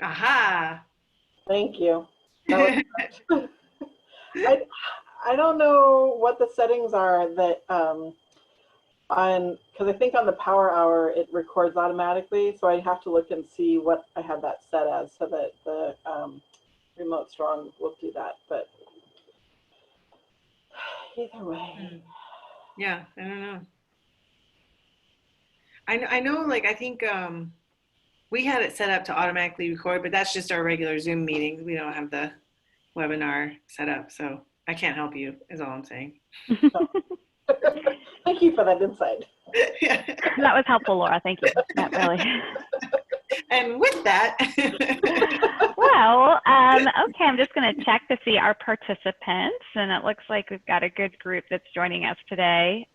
Aha. Thank you. That was correct. I I don't know what the settings are that on because I think on the power hour it records automatically, so I have to look and see what I have that set as so that the remote strong will do that. But either way, Hmm. Yeah, I don't know. I know, like, I think we had it set up to automatically record, but that's just our regular Zoom meetings. We don't have the webinar set up, so I can't help you, is all I'm saying. so thank you for that insight. That was helpful, Laura. Thank you. That really. And with that, Well, okay, I'm just going to check to see our participants, and it looks like we've got a good group that's joining us today.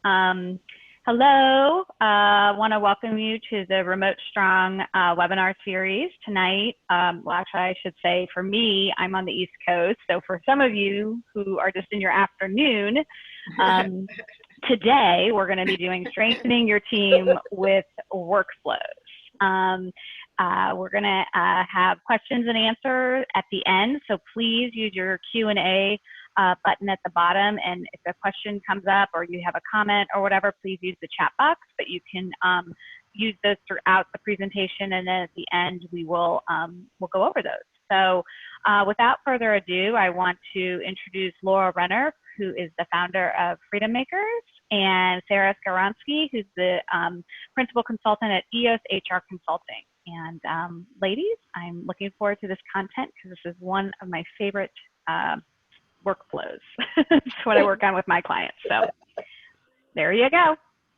Hello, I want to welcome you to the Remote Strong webinar series tonight. Well, actually, I should say for me, I'm on the East Coast, so for some of you who are just in your afternoon, today we're going to be doing strengthening your team with workflows. We're going to have questions and answers at the end, so please use your Q&A button at the bottom, and if a question comes up or you have a comment or whatever, please use the chat box, but you can use those throughout the presentation, and then at the end we'll go over those. So without further ado, I want to introduce Laura Renner, who is the founder of Freedom Makers, and Sarah Skaronsky, who's the principal consultant at EOS HR Consulting. And ladies, I'm looking forward to this content because this is one of my favorite workflows. It's what I work on with my clients. So there you go.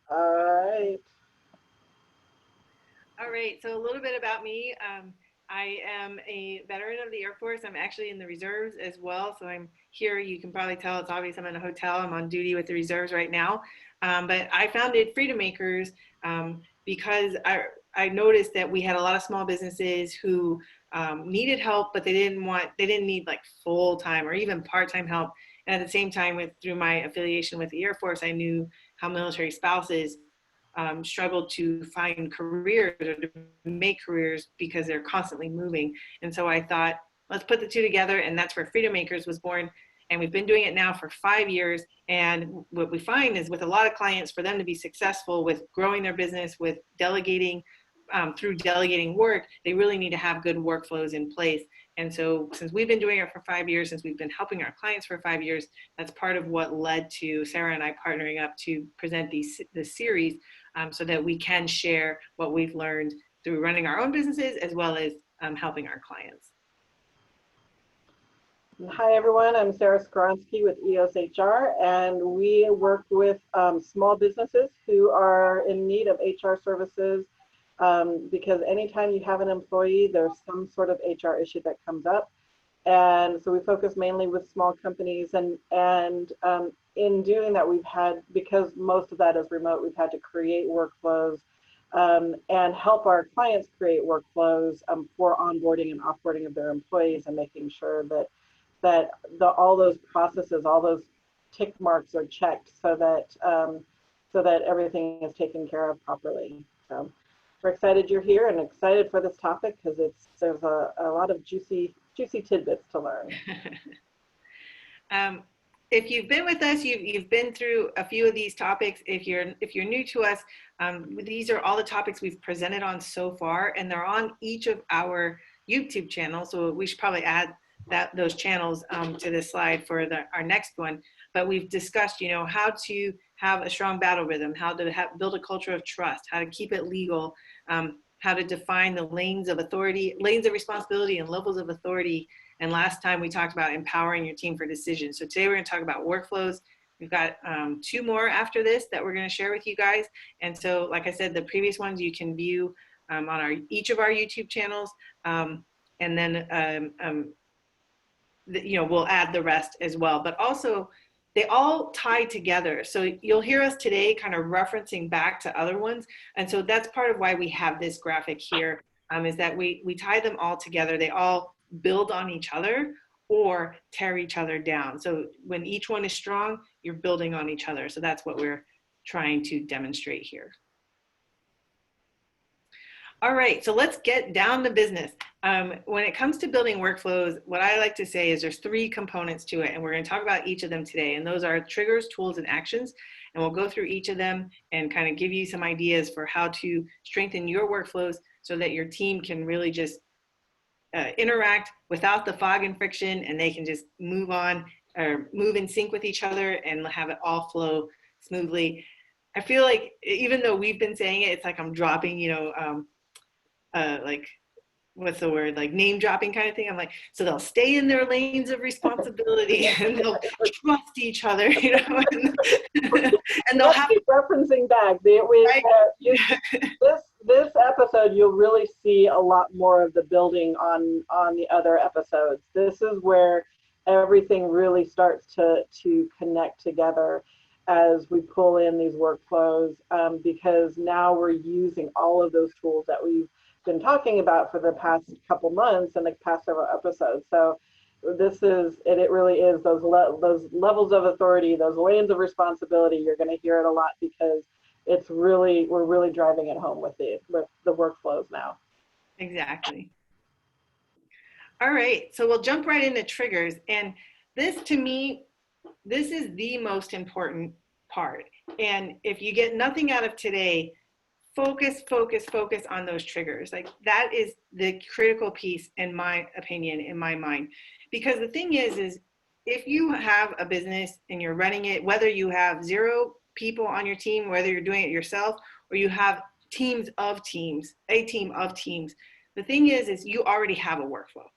All right. all right, so a little bit about me. I am a veteran of the Air Force. I'm actually in the reserves as well. So I'm here. You can probably tell it's obvious I'm in a hotel. I'm on duty with the reserves right now. But I founded Freedom Makers because I noticed that we had a lot of small businesses who needed help, but they didn't need like full-time or even part-time help. And at the same time, through my affiliation with the Air Force, I knew how military spouses struggle to find careers or to make careers because they're constantly moving. And so I thought, let's put the two together, and that's where Freedom Makers was born. And we've been doing it now for 5 years. And what we find is with a lot of clients, for them to be successful with growing their business, with delegating, through delegating work, they really need to have good workflows in place. And so since we've been doing it for 5 years, since we've been helping our clients for 5 years, that's part of what led to Sarah and I partnering up to present this series so that we can share what we've learned through running our own businesses as well as helping our clients. Hi, everyone. I'm Sarah Skaronsky with EOS HR, and we work with small businesses who are in need of HR services because anytime you have an employee, there's some sort of HR issue that comes up. And so we focus mainly with small companies, and in doing that, we've had, because most of that is remote, we've had to create workflows and help our clients create workflows for onboarding and offboarding of their employees and making sure that all those processes, all those tick marks are checked so that everything is taken care of properly. So we're excited you're here and excited for this topic because there's a lot of juicy tidbits to learn. If you've been with us, you've been through a few of these topics. If you're new to us, these are all the topics we've presented on so far, and they're on each of our YouTube channels. So we should probably add those channels to this slide for our next one. But we've discussed, how to have a strong battle rhythm, how to build a culture of trust, how to keep it legal, how to define the lanes of authority, lanes of responsibility, and levels of authority. And last time we talked about empowering your team for decisions. So today we're going to talk about workflows. We've got 2 more after this that we're going to share with you guys. And so, like I said, the previous ones you can view on each of our YouTube channels, and then we'll add the rest as well. But also, they all tie together. So you'll hear us today kind of referencing back to other ones. And so that's part of why we have this graphic here, is that we tie them all together. They all build on each other or tear each other down. So when each one is strong, you're building on each other. So that's what we're trying to demonstrate here. All right, so let's get down to business. When it comes to building workflows, what I like to say is there's 3 components to it, and we're going to talk about each of them today. And those are triggers, tools, and actions. And we'll go through each of them and kind of give you some ideas for how to strengthen your workflows so that your team can really just interact without the fog and friction, and they can just move on or move in sync with each other and have it all flow smoothly. I feel like even though we've been saying it, it's like I'm dropping, like, what's the word, like name dropping kind of thing. I'm like, so they'll stay in their lanes of responsibility and they'll trust each other, and they'll Let's have keep referencing back. right? This episode, you'll really see a lot more of the building on the other episodes. This is where everything really starts to connect together as we pull in these workflows, because now we're using all of those tools that we've been talking about for the past couple months and the past several episodes. So it really is those levels of authority, those lanes of responsibility. You're going to hear it a lot because we're really driving it home with the workflows now. Exactly. All right, so we'll jump right into triggers. And this, to me, this is the most important part. And if you get nothing out of today, focus on those triggers. Like, that is the critical piece, in my opinion, in my mind. Because the thing is if you have a business and you're running it, whether you have 0 people on your team, whether you're doing it yourself, or you have a team of teams, the thing is you already have a workflow.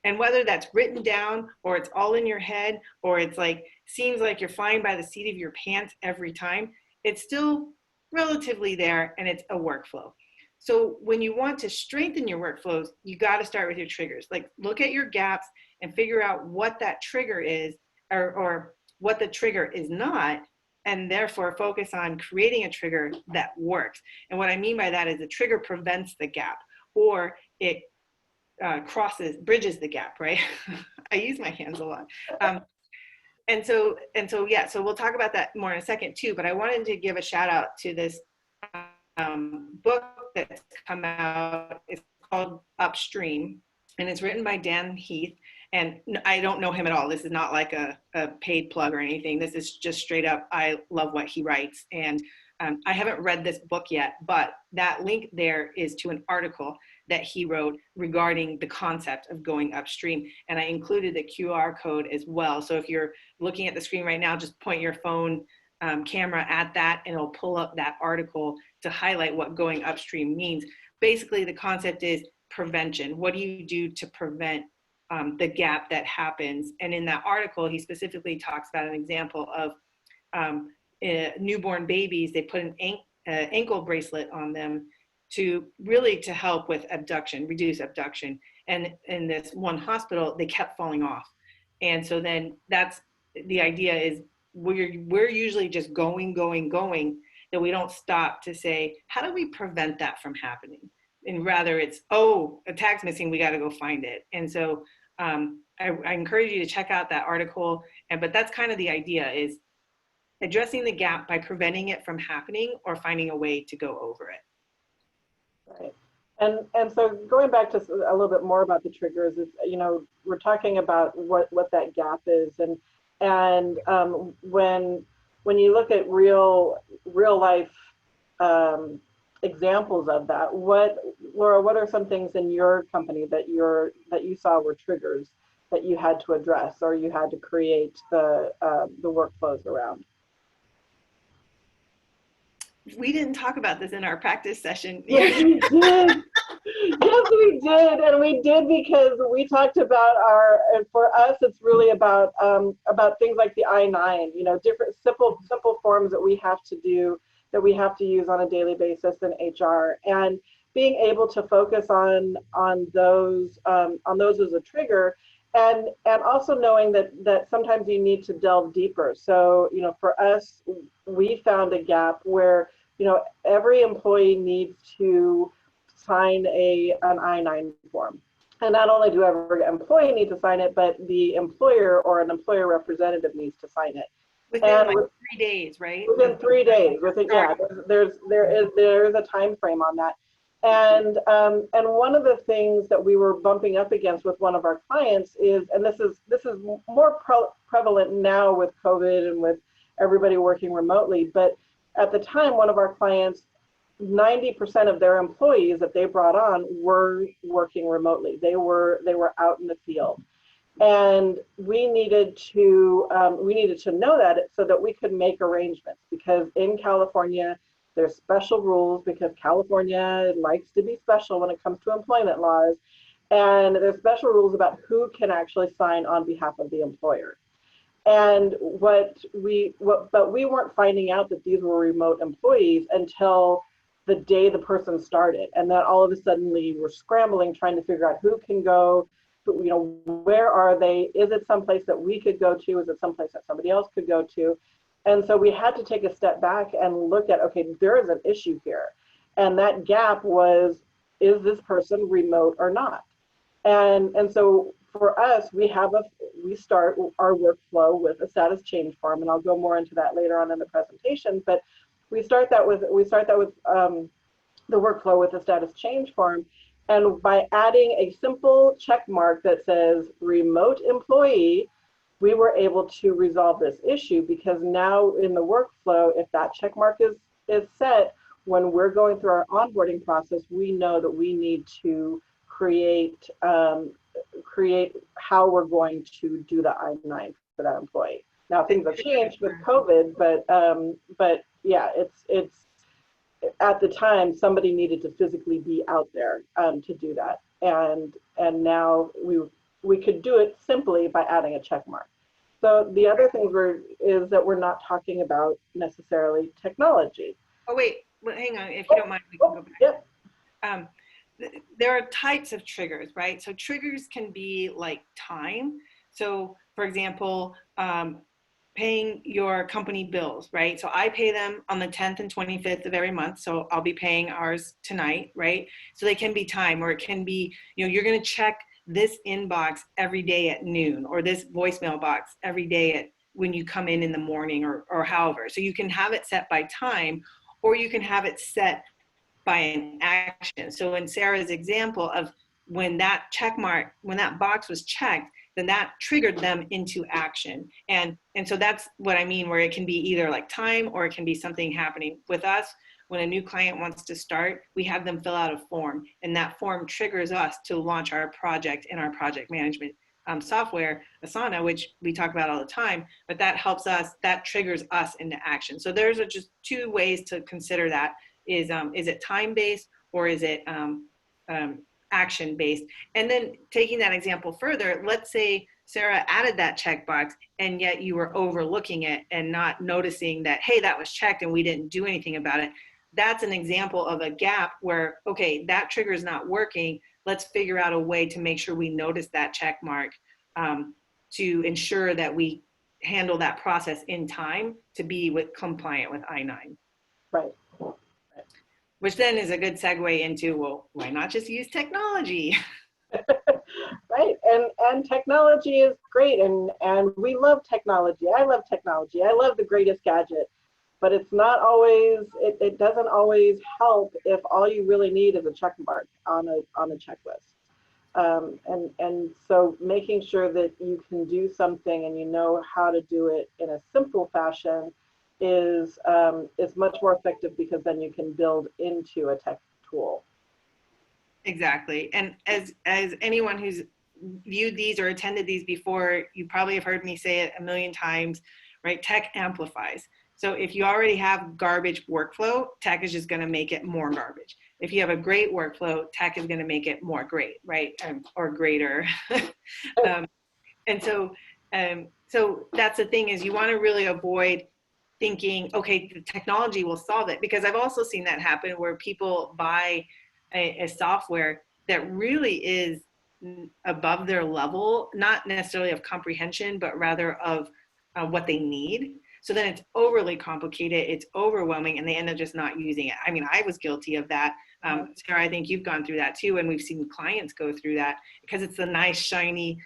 And whether that's written down or it's all in your head, or it's like, seems like you're flying by the seat of your pants every time, it's still relatively there, and it's a workflow. So when you want to strengthen your workflows, you got to start with your triggers. Like, look at your gaps and figure out what that trigger is, or what the trigger is not, and therefore focus on creating a trigger that works. And what I mean by that is the trigger prevents the gap, or it bridges the gap, right? I use my hands a lot. And so we'll talk about that more in a second too, but I wanted to give a shout out to this book that's come out. It's called Upstream, and it's written by Dan Heath. And I don't know him at all. This is not like a paid plug or anything. This is just straight up, I love what he writes. And I haven't read this book yet, but that link there is to an article that he wrote regarding the concept of going upstream. And I included the QR code as well. So if you're looking at the screen right now, just point your phone camera at that, and it'll pull up that article to highlight what going upstream means. Basically, the concept is prevention. What do you do to prevent the gap that happens? And in that article, he specifically talks about an example of newborn babies. They put an ankle bracelet on them to help with abduction, reduce abduction. And in this one hospital, they kept falling off. And so then that's the idea, is we're usually just going, that we don't stop to say, how do we prevent that from happening? And rather it's, oh, a tag's missing, we got to go find it. And so I encourage you to check out that article. But that's kind of the idea, is addressing the gap by preventing it from happening or finding a way to go over it. Right. And so going back to a little bit more about the triggers, is, we're talking about what that gap is, and when you look at real life examples of that, Laura, what are some things in your company that you saw were triggers that you had to address, or you had to create the workflows around? We didn't talk about this in our practice session. Yes, we did. Yes, we did. And we did because we talked about for us, it's really about things like the I-9, different simple forms that we have to do, that we have to use on a daily basis in HR. And being able to focus on those as a trigger, and also knowing that sometimes you need to delve deeper. So, for us, we found a gap where, every employee needs to sign an I-9 form. And not only do every employee need to sign it, but the employer or an employer representative needs to sign it. Within 3 days, right? Within 3 days. There is a time frame on that. And one of the things that we were bumping up against with one of our clients is, and this is more prevalent now with COVID and with everybody working remotely, but at the time, one of our clients, 90% of their employees that they brought on were working remotely. They were out in the field, and we needed to know that so that we could make arrangements, because in California there's special rules, because California likes to be special when it comes to employment laws, and there's special rules about who can actually sign on behalf of the employer. And but we weren't finding out that these were remote employees until the day the person started, and then all of a sudden we were scrambling trying to figure out who can go, where are they? Is it someplace that we could go to? Is it someplace that somebody else could go to? And so we had to take a step back and look at, okay, there is an issue here. And that gap was, is this person remote or not? And so for us, we start our workflow with a status change form, and I'll go more into that later on in the presentation. But we start that with the workflow with a status change form, and by adding a simple check mark that says remote employee, we were able to resolve this issue, because now in the workflow, if that check mark is set, when we're going through our onboarding process, we know that we need to create how we're going to do the I-9 for that employee. Now things have changed with COVID, but yeah, it's at the time somebody needed to physically be out there to do that, and now we could do it simply by adding a check mark. So the other thing is that we're not talking about necessarily technology. Oh wait, well, hang on, if you don't mind, we can go back. Yep. There are types of triggers, right? So triggers can be like time. So for example, paying your company bills, right? So I pay them on the 10th and 25th of every month. So I'll be paying ours tonight, right? So they can be time, or it can be, you're going to check this inbox every day at noon, or this voicemail box every day when you come in the morning, or however. So you can have it set by time, or you can have it set by an action. So in Sarah's example of when that check mark, when that box was checked, then that triggered them into action. And so that's what I mean, where it can be either like time, or it can be something happening with us. When a new client wants to start, we have them fill out a form, and that form triggers us to launch our project in our project management software, Asana, which we talk about all the time, but that helps us, that triggers us into action. So there's just two ways to consider that. Is it time-based, or is it action-based? And then taking that example further, let's say Sarah added that checkbox, and yet you were overlooking it and not noticing that, hey, that was checked and we didn't do anything about it. That's an example of a gap where, okay, that trigger is not working. Let's figure out a way to make sure we notice that check mark to ensure that we handle that process in time to be compliant with I-9. Right. Which then is a good segue into, well, why not just use technology? Right, and technology is great, and we love technology. I love technology. I love the greatest gadget, but it's not always, it doesn't always help if all you really need is a check mark on a checklist. And so making sure that you can do something and you know how to do it in a simple fashion is much more effective, because then you can build into a tech tool. Exactly. And as anyone who's viewed these or attended these before, you probably have heard me say it a million times, right? Tech amplifies. So if you already have garbage workflow, tech is just going to make it more garbage. If you have a great workflow, tech is going to make it more great, right? Or greater. And so that's the thing, is you want to really avoid thinking, okay, the technology will solve it, because I've also seen that happen where people buy a software that really is above their level, not necessarily of comprehension, but rather of what they need. So then it's overly complicated, it's overwhelming, and they end up just not using it. I mean, I was guilty of that. Sarah, I think you've gone through that too, and we've seen clients go through that, because it's the nice, shiny,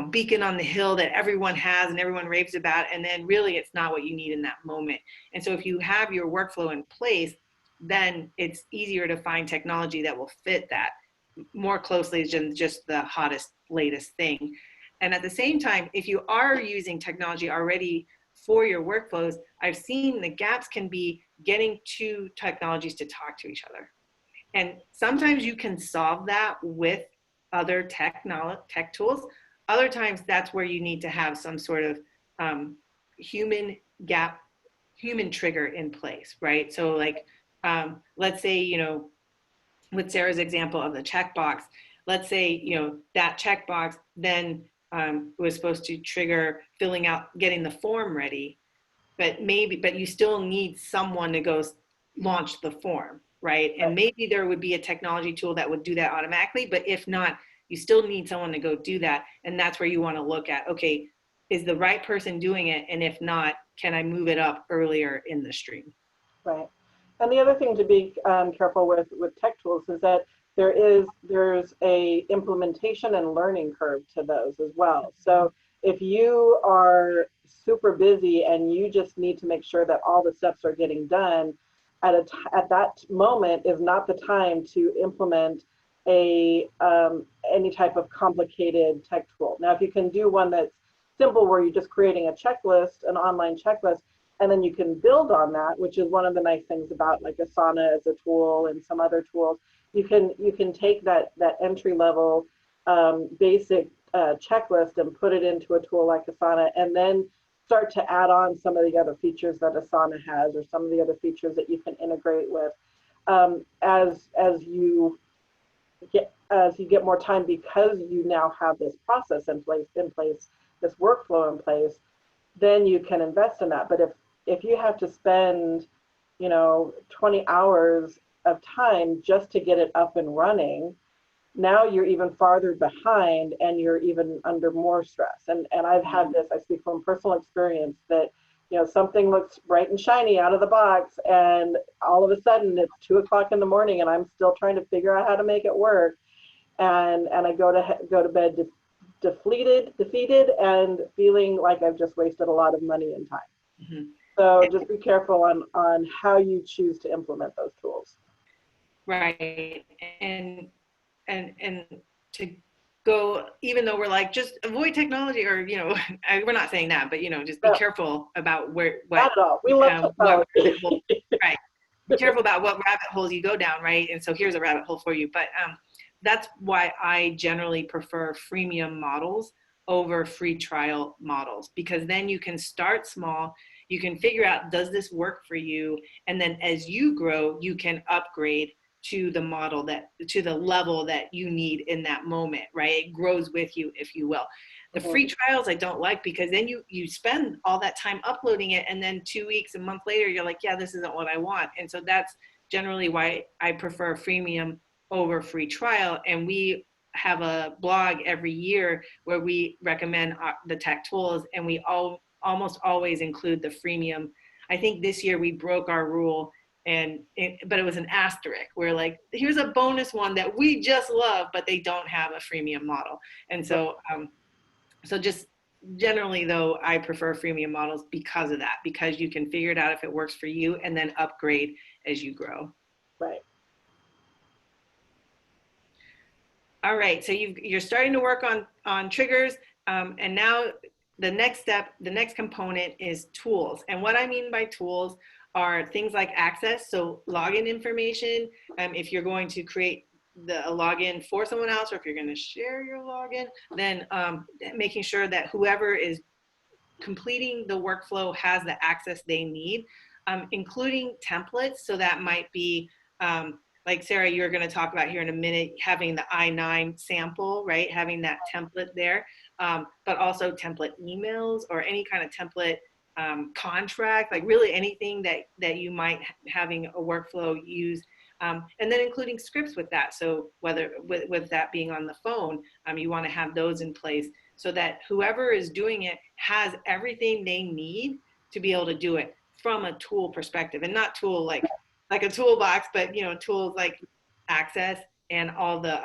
beacon on the hill that everyone has and everyone raves about, and then really it's not what you need in that moment. And so if you have your workflow in place, then it's easier to find technology that will fit that more closely than just the hottest, latest thing. And at the same time, if you are using technology already for your workflows, I've seen the gaps can be getting two technologies to talk to each other. And sometimes you can solve that with other tech tools. Other times that's where you need to have some sort of human gap, human trigger in place, right? So like, let's say, you know, with Sarah's example of the checkbox, let's say, you know, that checkbox then was supposed to trigger filling out, getting the form ready, but you still need someone to go launch the form, right? And maybe there would be a technology tool that would do that automatically, but if not, you still need someone to go do that. And that's where you want to look at, okay, is the right person doing it? And if not, can I move it up earlier in the stream? Right. And the other thing to be careful with tech tools is that there's a implementation and learning curve to those as well. So if you are super busy and you just need to make sure that all the steps are getting done, at that moment is not the time to implement any type of complicated tech tool. Now, if you can do one that's simple, where you're just creating a checklist, an online checklist, and then you can build on that, which is one of the nice things about like Asana as a tool and some other tools. You can take that entry level basic checklist and put it into a tool like Asana, and then start to add on some of the other features that Asana has, or some of the other features that you can integrate with as you get more time, because you now have this process in place, this workflow in place. Then you can invest in that. But if you have to spend, 20 hours of time just to get it up and running, now you're even farther behind and you're even under more stress. And I've had this, I speak from personal experience, that, something looks bright and shiny out of the box, and all of a sudden it's 2 o'clock in the morning and I'm still trying to figure out how to make it work. And I go to bed defeated and feeling like I've just wasted a lot of money and time. Mm-hmm. So just be careful on how you choose to implement those tools. Right. And to go, even though we're like, just avoid technology, or, we're not saying that, but, just be careful about what, not at all. We love technology. Right. Be careful about what rabbit holes you go down. Right. And so here's a rabbit hole for you. But that's why I generally prefer freemium models over free trial models, because then you can start small, you can figure out, does this work for you? And then as you grow, you can upgrade to the model to the level that you need in that moment, right? It grows with you, if you will. The free trials I don't like, because then you spend all that time uploading it, and then 2 weeks, a month later, you're like, yeah, this isn't what I want. And so that's generally why I prefer freemium over free trial. And we have a blog every year where we recommend the tech tools, and we almost always include the freemium. I think this year we broke our rule, but it was an asterisk. We're like, here's a bonus one that we just love, but they don't have a freemium model. And so, so just generally though, I prefer freemium models because of that, because you can figure it out if it works for you and then upgrade as you grow. Right. All right, so you're starting to work on triggers, and now the next step, the next component is tools. And what I mean by tools are things like access, so login information. If you're going to create a login for someone else, or if you're going to share your login, then making sure that whoever is completing the workflow has the access they need, including templates. So that might be like Sarah, you're going to talk about here in a minute, having the I-9 sample, right? Having that template there, but also template emails or any kind of template contract, like really anything that you might having a workflow use. And then including scripts with that. So whether with that being on the phone, you want to have those in place so that whoever is doing it has everything they need to be able to do it from a tool perspective, and not tool like a toolbox, but tools like access and all the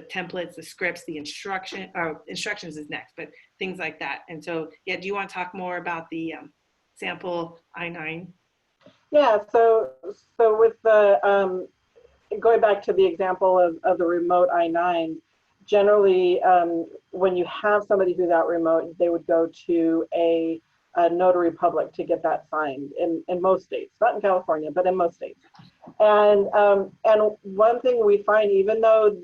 templates, the scripts, the instructions is next, but things like that. And so, yeah, do you want to talk more about the sample I-9? Yeah, so with the going back to the example of the remote I-9, generally when you have somebody who's out remote, they would go to a notary public to get that signed in most states, not in California, but in most states. And one thing we find, even though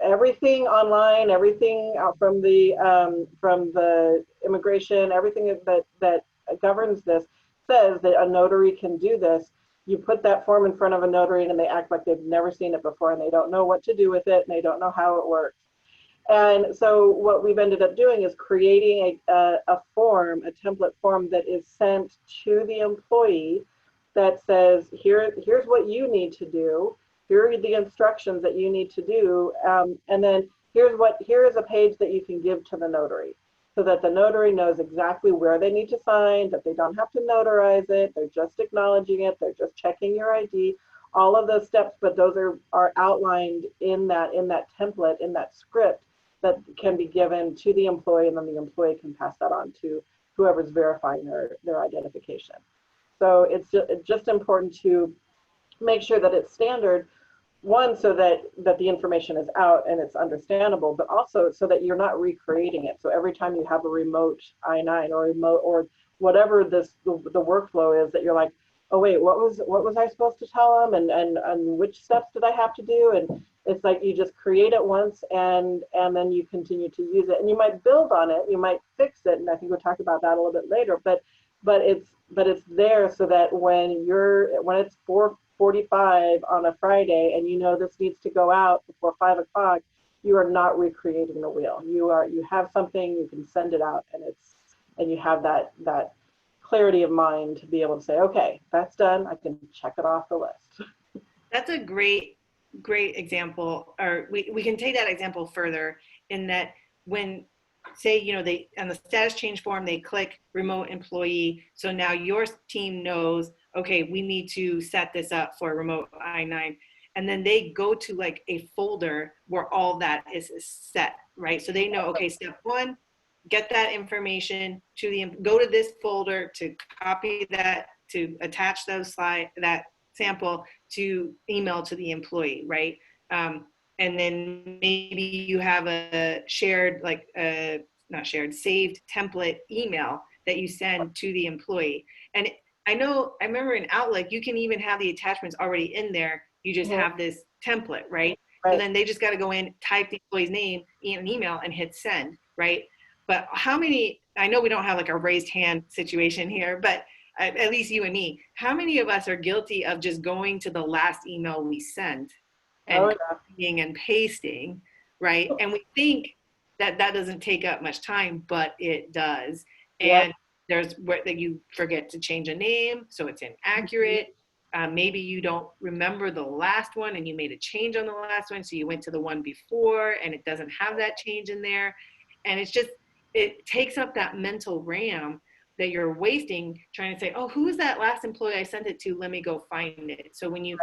everything online, everything out from the immigration, everything that governs this says that a notary can do this, you put that form in front of a notary and they act like they've never seen it before and they don't know what to do with it and they don't know how it works. And so what we've ended up doing is creating a form, a template form that is sent to the employee that says, here's what you need to do. Here are the instructions that you need to do. And then here is a page that you can give to the notary so that the notary knows exactly where they need to sign, that they don't have to notarize it. They're just acknowledging it. They're just checking your ID, all of those steps, but those are outlined in that template, in that script that can be given to the employee, and then the employee can pass that on to whoever's verifying their identification. So it's just important to make sure that it's standard, one, so that the information is out and it's understandable, but also so that you're not recreating it. So every time you have a remote I-9 or remote or whatever the workflow is, that you're like, oh wait, what was I supposed to tell them, and which steps did I have to do? And it's like you just create it once and then you continue to use it, and you might build on it, you might fix it, and I think we'll talk about that a little bit later. But it's there so that when it's 4:45 on a Friday and you know this needs to go out before 5 o'clock, you are not recreating the wheel. You have something, you can send it out, and you have that clarity of mind to be able to say, okay, that's done, I can check it off the list. That's a great example, or we can take that example further in that when, say, they on the status change form, they click remote employee. So now your team knows, okay, we need to set this up for a remote I-9. And then they go to like a folder where all that is set, right? So they know, okay, step one, get that information go to this folder to copy that, to attach that sample to email to the employee, right? And then maybe you have a shared, not shared, saved template email that you send to the employee. And I remember in Outlook, you can even have the attachments already in there. You just have this template, right? So then they just got to go in, type the employee's name in an email and hit send, right? But I know we don't have like a raised hand situation here, but at least you and me, how many of us are guilty of just going to the last email we sent and copying and pasting, right? And we think that doesn't take up much time, but it does. And there's that you forget to change a name, so it's inaccurate. Maybe you don't remember the last one and you made a change on the last one, so you went to the one before and it doesn't have that change in there. And it takes up that mental RAM that you're wasting trying to say, oh, who's that last employee I sent it to? Let me go find it. So when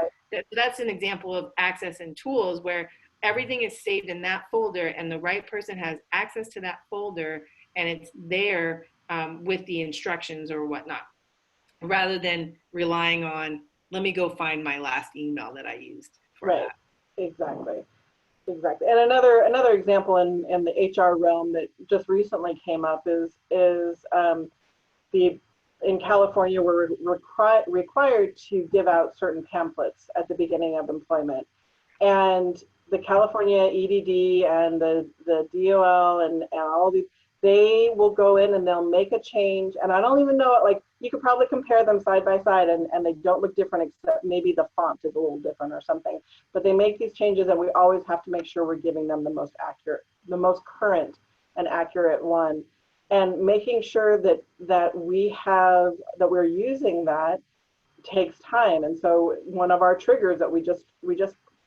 that's an example of access and tools where everything is saved in that folder and the right person has access to that folder and it's there with the instructions or whatnot, rather than relying on, let me go find my last email that I used for that. Exactly. And another example in the HR realm that just recently came up is in California, we're required to give out certain pamphlets at the beginning of employment. And the California EDD and the DOL and all these, they will go in and they'll make a change. And I don't even know it, like you could probably compare them side by side and they don't look different, except maybe the font is a little different or something. But they make these changes and we always have to make sure we're giving them the most accurate, the most current and accurate one. And making sure that we're using that takes time. And so one of our triggers that we just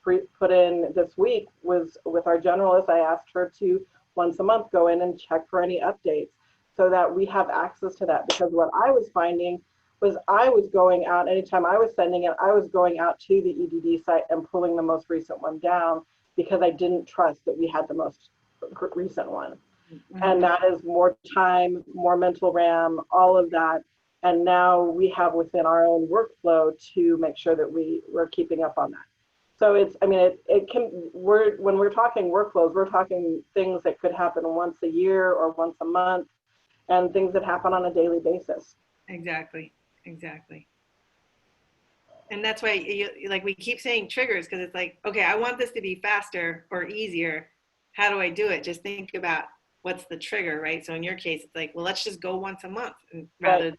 put in this week was with our generalist. I asked her to once a month go in and check for any updates so that we have access to that. Because what I was finding was I was going out, anytime I was sending it, I was going out to the EDD site and pulling the most recent one down because I didn't trust that we had the most recent one. And that is more time, more mental RAM, all of that. And now we have within our own workflow to make sure that we're keeping up on that. So it's, I mean, it can, when we're talking workflows, we're talking things that could happen once a year or once a month, and things that happen on a daily basis. Exactly. Exactly. And that's why like we keep saying triggers, because it's like, okay, I want this to be faster or easier. How do I do it? Just think about what's the trigger, right? So in your case, it's like, well, let's just go once a month rather than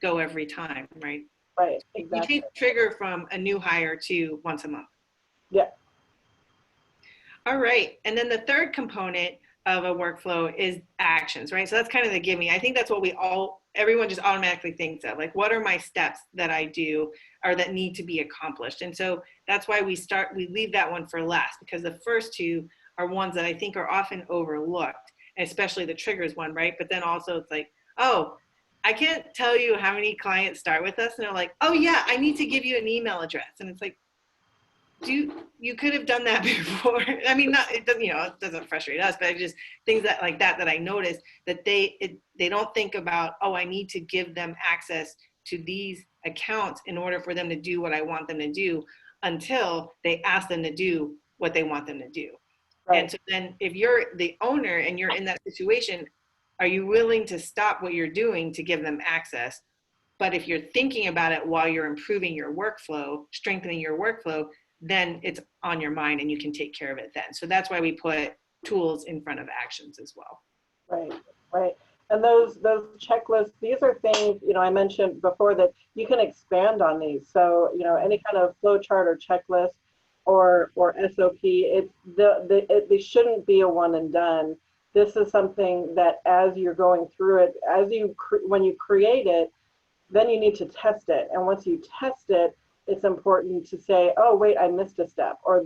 go every time, right? Right, You exactly. change trigger from a new hire to once a month. Yeah. All right. And then the third component of a workflow is actions, right? So that's kind of the give me. I think that's what everyone just automatically thinks of. Like, what are my steps that I do or that need to be accomplished? And so that's why we leave that one for last, because the first two are ones that I think are often overlooked, especially the triggers one, right? But then also it's like, oh, I can't tell you how many clients start with us and they're like, oh yeah, I need to give you an email address. And it's like, you could have done that before. I mean, not it doesn't, it doesn't frustrate us, but I just things that like that I noticed that they don't think about, oh, I need to give them access to these accounts in order for them to do what I want them to do, until they ask them to do what they want them to do. Right. And so then if you're the owner and you're in that situation, are you willing to stop what you're doing to give them access? But if you're thinking about it while you're improving your workflow, strengthening your workflow, then it's on your mind and you can take care of it then. So that's why we put tools in front of actions as well. Right, right. And those checklists, these are things, I mentioned before that you can expand on these. So, any kind of flow chart or checklist or SOP, they shouldn't be a one and done. This is something that as you're going through it, when you create it, then you need to test it. And once you test it, it's important to say, oh, wait, I missed a step, or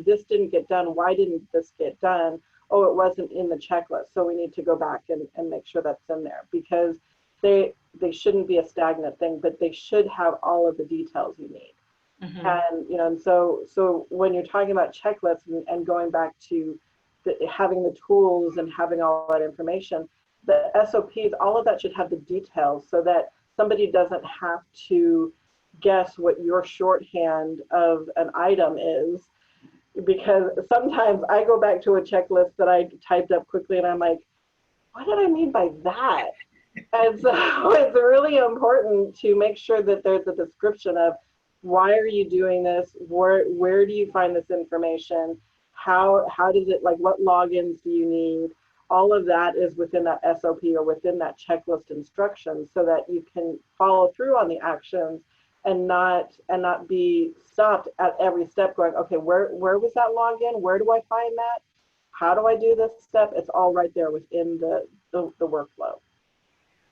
this didn't get done. Why didn't this get done? Oh, it wasn't in the checklist. So we need to go back and make sure that's in there, because they shouldn't be a stagnant thing, but they should have all of the details you need. Mm-hmm. And so when you're talking about checklists and going back to having the tools and having all that information, the SOPs, all of that should have the details so that somebody doesn't have to guess what your shorthand of an item is. Because sometimes I go back to a checklist that I typed up quickly and I'm like, what did I mean by that? And so it's really important to make sure that there's a description of why are you doing this? Where do you find this information? How does it, like, what logins do you need? All of that is within that SOP or within that checklist instructions, so that you can follow through on the actions and not be stopped at every step going, okay, where was that login? Where do I find that? How do I do this step? It's all right there within the workflow.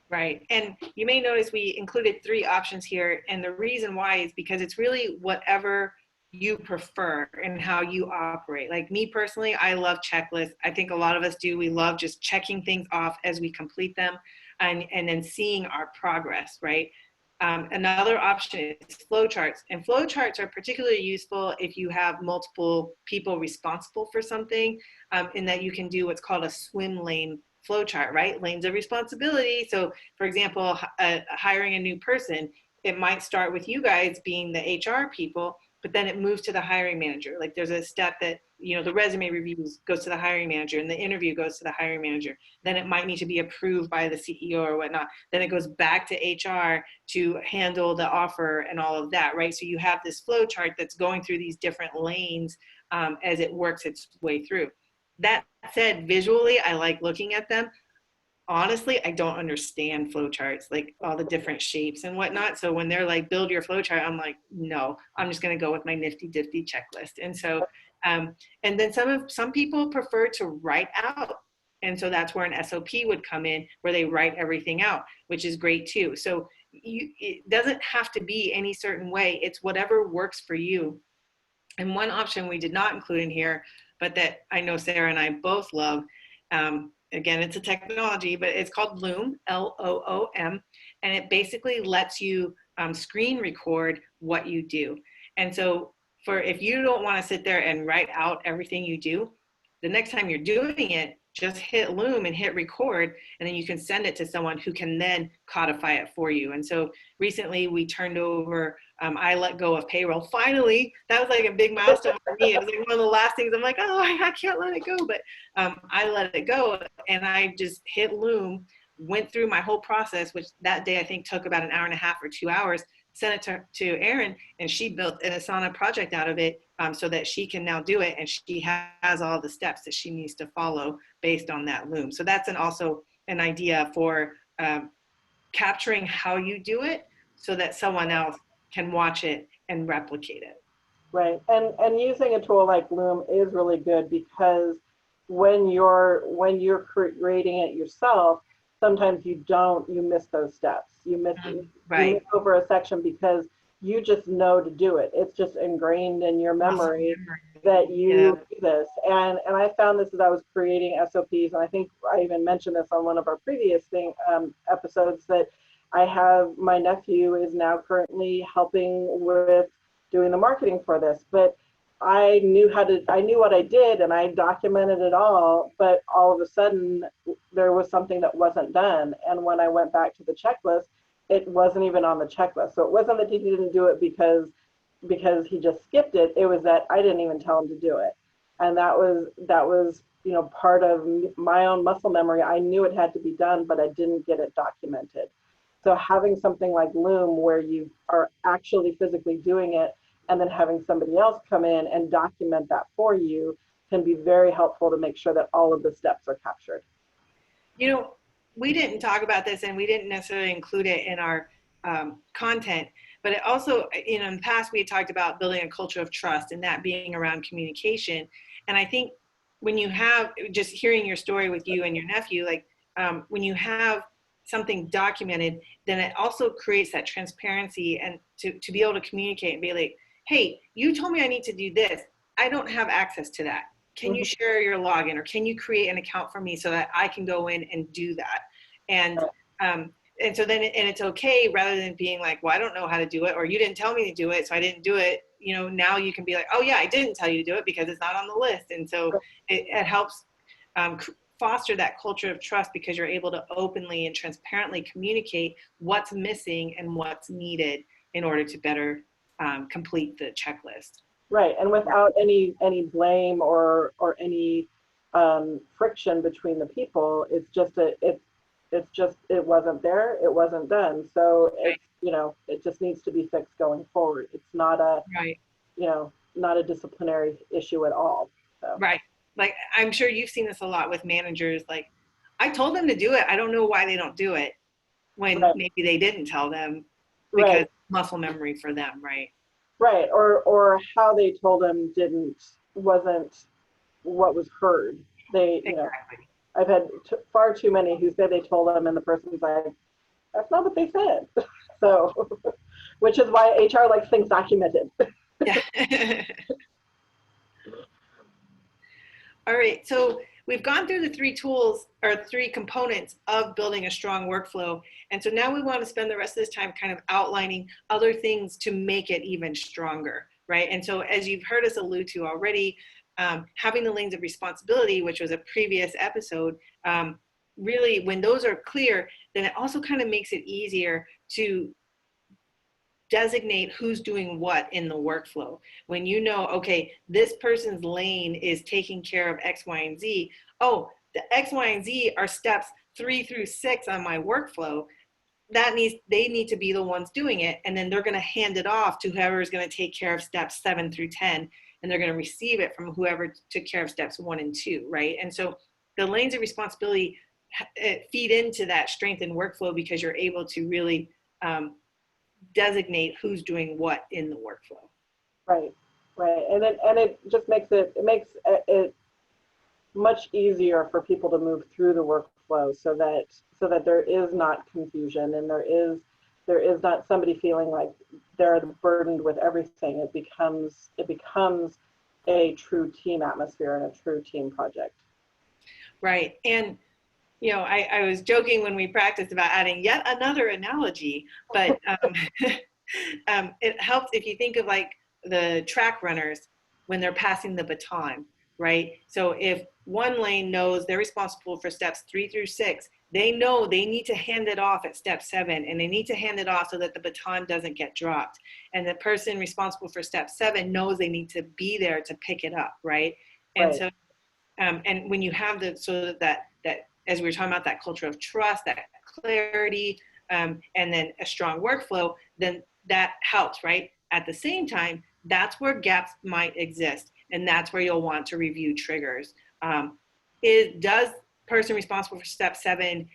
Right. And you may notice we included 3 options here. And the reason why is because it's really whatever you prefer and how you operate. Like me personally, I love checklists. I think a lot of us do. We love just checking things off as we complete them and then seeing our progress, right? Another option is flowcharts, and flowcharts are particularly useful if you have multiple people responsible for something, in that you can do what's called a swim lane flowchart, right? Lanes of responsibility. So for example, hiring a new person, it might start with you guys being the HR people, but then it moves to the hiring manager. Like there's a step that, the resume reviews goes to the hiring manager and the interview goes to the hiring manager. Then it might need to be approved by the CEO or whatnot. Then it goes back to HR to handle the offer and all of that, right? So you have this flow chart that's going through these different lanes as it works its way through. That said, visually, I like looking at them. Honestly, I don't understand flowcharts, like all the different shapes and whatnot. So when they're like, build your flowchart, I'm like, no, I'm just going to go with my nifty difty checklist. And so, and then some people prefer to write out. And so that's where an SOP would come in, where they write everything out, which is great too. So it doesn't have to be any certain way. It's whatever works for you. And one option we did not include in here, but that I know Sarah and I both love, again, it's a technology, but it's called Loom, Loom, and it basically lets you screen record what you do. And so if you don't want to sit there and write out everything you do, the next time you're doing it, just hit Loom and hit record, and then you can send it to someone who can then codify it for you. And so recently we turned over, I let go of payroll. Finally, that was like a big milestone for me. It was like one of the last things I'm like, oh, I can't let it go. But I let it go, and I just hit Loom, went through my whole process, which that day I think took about an hour and a half or 2 hours, sent it to Erin, and she built an Asana project out of it, so that she can now do it, and she has all the steps that she needs to follow based on that Loom. So that's also an idea for capturing how you do it so that someone else can watch it and replicate it. Right, and using a tool like Loom is really good, because when you're creating it yourself, sometimes you miss those steps. You miss over a section because you just know to do it. It's just ingrained in your memory that you do this. And I found this as I was creating SOPs, and I think I even mentioned this on one of our previous episodes, that I have, my nephew is now currently helping with doing the marketing for this, but I knew what I did, and I documented it all, but all of a sudden there was something that wasn't done. And when I went back to the checklist, it wasn't even on the checklist. So it wasn't that he didn't do it because he just skipped it. It was that I didn't even tell him to do it. And that was, part of my own muscle memory. I knew it had to be done, but I didn't get it documented. So having something like Loom where you are actually physically doing it, and then having somebody else come in and document that for you, can be very helpful to make sure that all of the steps are captured. We didn't talk about this, and we didn't necessarily include it in our content, but it also, in the past, we had talked about building a culture of trust, and that being around communication. And I think when you have, just hearing your story with you and your nephew, like when you have something documented, then it also creates that transparency, and to be able to communicate and be like, hey, you told me I need to do this. I don't have access to that. Can you share your login, or can you create an account for me so that I can go in and do that? And so then, and it's okay, rather than being like, well, I don't know how to do it, or you didn't tell me to do it, so I didn't do it. Now you can be like, oh yeah, I didn't tell you to do it because it's not on the list. And so it helps foster that culture of trust, because you're able to openly and transparently communicate what's missing and what's needed in order to better complete the checklist. Right, and without any blame or any friction between the people. It's just it wasn't there, it wasn't done. So it's it just needs to be fixed going forward. It's not a not a disciplinary issue at all. So. Right. Like, I'm sure you've seen this a lot with managers. Like, I told them to do it. I don't know why they don't do it, when maybe they didn't tell them, because muscle memory for them, right? Right, or how they told them wasn't what was heard. Exactly. I've had far too many who said they told them, and the person's like, that's not what they said. So, which is why HR likes things documented. Yeah. All right, so we've gone through the three components of building a strong workflow. And so now we want to spend the rest of this time kind of outlining other things to make it even stronger, right? And so, as you've heard us allude to already, having the lanes of responsibility, which was a previous episode, really, when those are clear, then it also kind of makes it easier to designate who's doing what in the workflow. When okay, this person's lane is taking care of X, Y, and Z. Oh, the X, Y, and Z are steps 3 through 6 on my workflow. They need to be the ones doing it, and then they're going to hand it off to whoever is going to take care of steps 7 through 10, and they're going to receive it from whoever took care of steps 1 and 2, right? And so the lanes of responsibility feed into that strengthened workflow, because you're able to really designate who's doing what in the workflow. Right, and it just makes it much easier for people to move through the workflow, so that there is not confusion, and there is not somebody feeling like they're burdened with everything. It becomes a true team atmosphere and a true team project. Right, and I was joking when we practiced about adding yet another analogy, but it helps if you think of like the track runners when they're passing the baton. right? So if one lane knows they're responsible for steps 3 through 6, they know they need to hand it off at step 7, and they need to hand it off so that the baton doesn't get dropped. And the person responsible for step 7 knows they need to be there to pick it up, right? And Right. so, and when you have that as we were talking about, that culture of trust, that clarity, and then a strong workflow, then that helps, right? At the same time, that's where gaps might exist, and that's where you'll want to review triggers. Does person responsible for step 7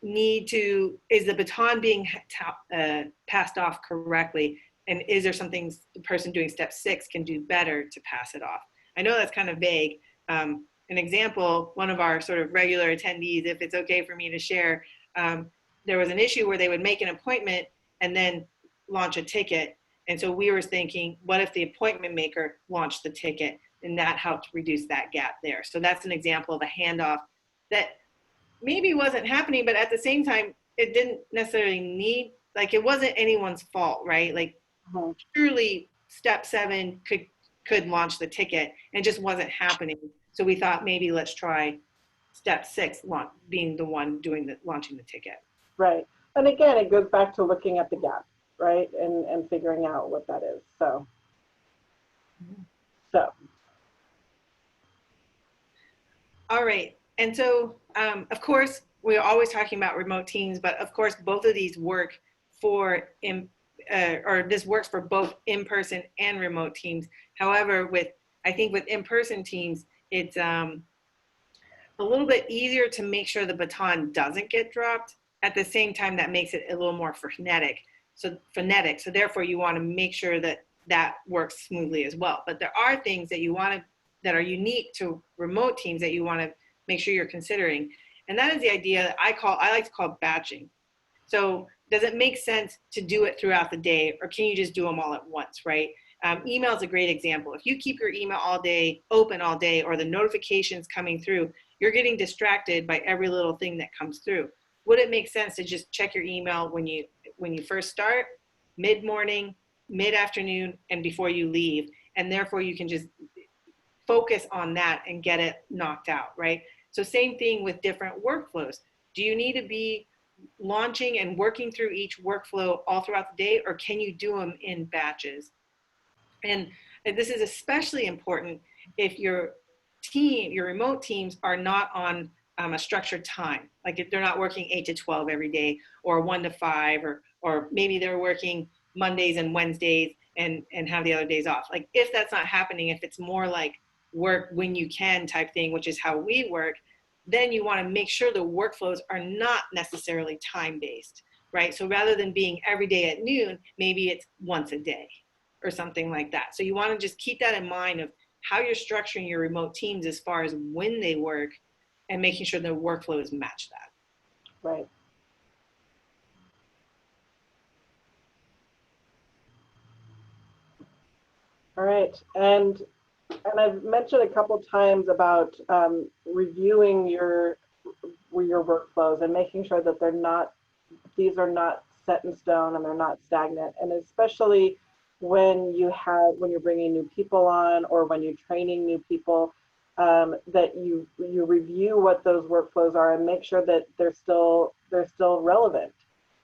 is the baton being passed off correctly? And is there something the person doing step 6 can do better to pass it off? I know that's kind of vague. An example, one of our sort of regular attendees, if it's okay for me to share, there was an issue where they would make an appointment and then launch a ticket. And so we were thinking, what if the appointment maker launched the ticket? And that helped reduce that gap there. So that's an example of a handoff that maybe wasn't happening, but at the same time, it didn't necessarily need, like, it wasn't anyone's fault, right? Like, surely step 7 could launch the ticket, and it just wasn't happening. So we thought maybe let's try step 6, being the one launching the ticket. Right. And again, it goes back to looking at the gap, right? And figuring out what that is. So. All right. And so, of course, we're always talking about remote teams, but of course, both of these work this works for both in-person and remote teams. However, I think with in-person teams, it's a little bit easier to make sure the baton doesn't get dropped. At the same time, that makes it a little more phonetic. So therefore, you want to make sure that works smoothly as well. But there are things that are unique to remote teams that you want to make sure you're considering. And that is the idea that I like to call batching. So does it make sense to do it throughout the day, or can you just do them all at once, right? Email is a great example. If you keep your email open all day, or the notifications coming through, you're getting distracted by every little thing that comes through. Would it make sense to just check your email when you first start, mid-morning, mid-afternoon, and before you leave? And therefore you can just focus on that and get it knocked out, right? So same thing with different workflows. Do you need to be launching and working through each workflow all throughout the day, or can you do them in batches? And this is especially important if your remote teams are not on a structured time, like if they're not working 8 to 12 every day, or 1 to 5, or maybe they're working Mondays and Wednesdays and have the other days off. Like, if that's not happening, if it's more like work when you can type thing, which is how we work, then you want to make sure the workflows are not necessarily time-based, right? So rather than being every day at noon, maybe it's once a day or something like that. So you want to just keep that in mind of how you're structuring your remote teams as far as when they work, and making sure the workflows match that. Right. All right. And I've mentioned a couple times about reviewing your workflows and making sure that these are not set in stone and they're not stagnant. And especially when you're bringing new people on, or when you're training new people, that you review what those workflows are and make sure that they're still relevant,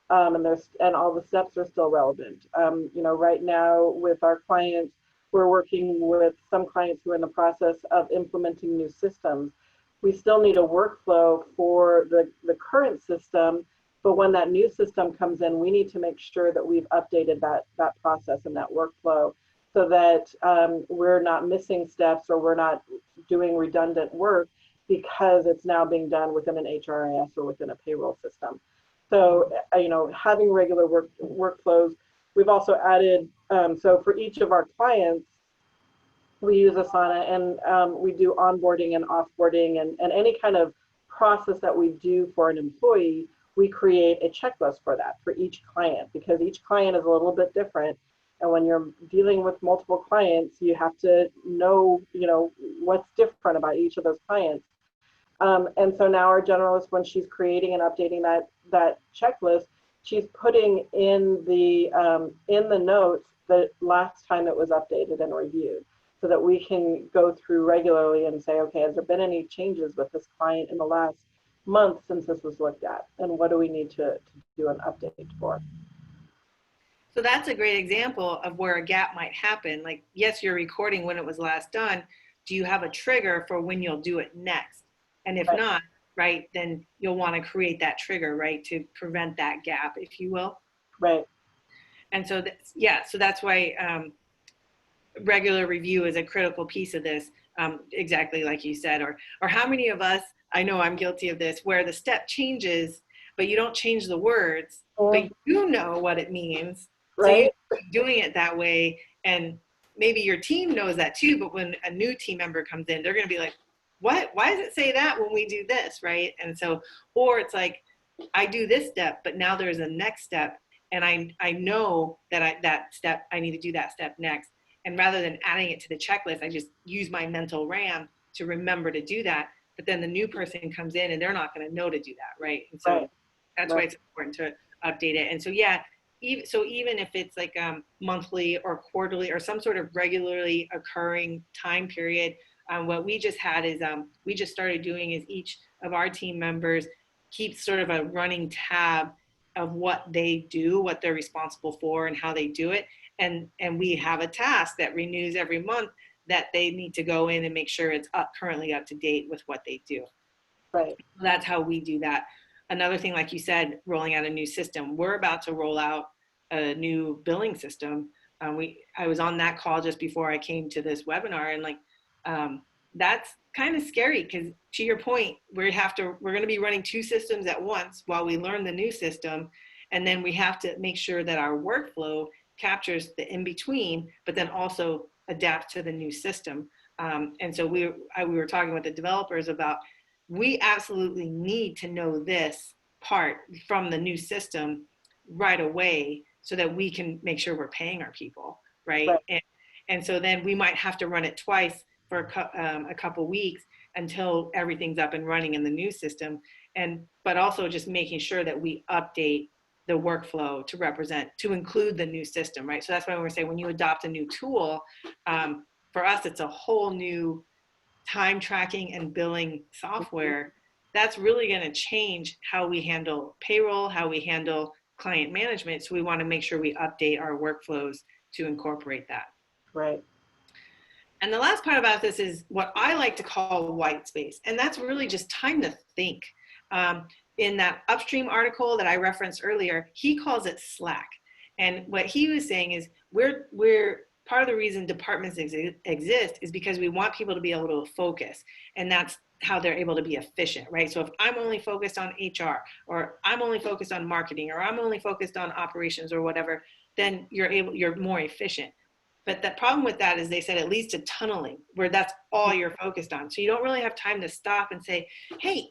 and all the steps are still relevant. Right now with our clients, we're working with some clients who are in the process of implementing new systems. We still need a workflow for the current system, but when that new system comes in, we need to make sure that we've updated that process and that workflow, so that we're not missing steps, or we're not doing redundant work because it's now being done within an HRIS or within a payroll system. So, having regular workflows. We've also added, so for each of our clients, we use Asana, and we do onboarding and offboarding, and any kind of process that we do for an employee, we create a checklist for that for each client, because each client is a little bit different. And when you're dealing with multiple clients, you have to know, what's different about each of those clients. And so now our generalist, when she's creating and updating that checklist, she's putting in the notes the last time it was updated and reviewed. so that we can go through regularly and say, okay, has there been any changes with this client in the last month since this was looked at? And what do we need to do an update for? So that's a great example of where a gap might happen. Like, yes, you're recording when it was last done. Do you have a trigger for when you'll do it next? And if Right. not, right, then you'll want to create that trigger, right, to prevent that gap, if you will. Right. And so, yeah, so that's why regular review is a critical piece of this, exactly like you said. Or how many of us, I know I'm guilty of this, where the step changes, but you don't change the words, but you know what it means. So you Right. keep doing it that way. And maybe your team knows that too, but when a new team member comes in, they're going to be like, what? Why does it say that when we do this, right? And so, or it's like, I do this step, but now there's a next step. And I know that that step, I need to do that step next. And rather than adding it to the checklist, I just use my mental RAM to remember to do that. But then the new person comes in and they're not going to know to do that, right? And so that's why it's important to update it. And so, yeah, even if it's like monthly or quarterly or some sort of regularly occurring time period, what we just had is we just started doing is each of our team members keeps sort of a running tab of what they do, what they're responsible for, and how they do it. And we have a task that renews every month that they need to go in and make sure it's currently up to date with what they do. Right. That's how we do that. Another thing, like you said, rolling out a new system. We're about to roll out a new billing system. I was on that call just before I came to this webinar, and that's kind of scary because, to your point, we're going to be running two systems at once while we learn the new system, and then we have to make sure that our workflow captures the in between, but then also adapts to the new system. And so we were talking with the developers about, we absolutely need to know this part from the new system right away so that we can make sure we're paying our people, right? And so then we might have to run it twice for a couple weeks until everything's up and running in the new system. But also just making sure that we update the workflow to include the new system, right? So that's why we're saying when you adopt a new tool, for us, it's a whole new time tracking and billing software. That's really going to change how we handle payroll, how we handle client management. So we want to make sure we update our workflows to incorporate that. Right. And the last part about this is what I like to call white space. And that's really just time to think. In that upstream article that I referenced earlier, he calls it slack. And what he was saying is we're part of the reason departments exist is because we want people to be able to focus. And that's how they're able to be efficient, right? So if I'm only focused on HR, or I'm only focused on marketing, or I'm only focused on operations or whatever, then you're more efficient. But the problem with that is they said it leads to tunneling, where that's all you're focused on. So you don't really have time to stop and say, hey,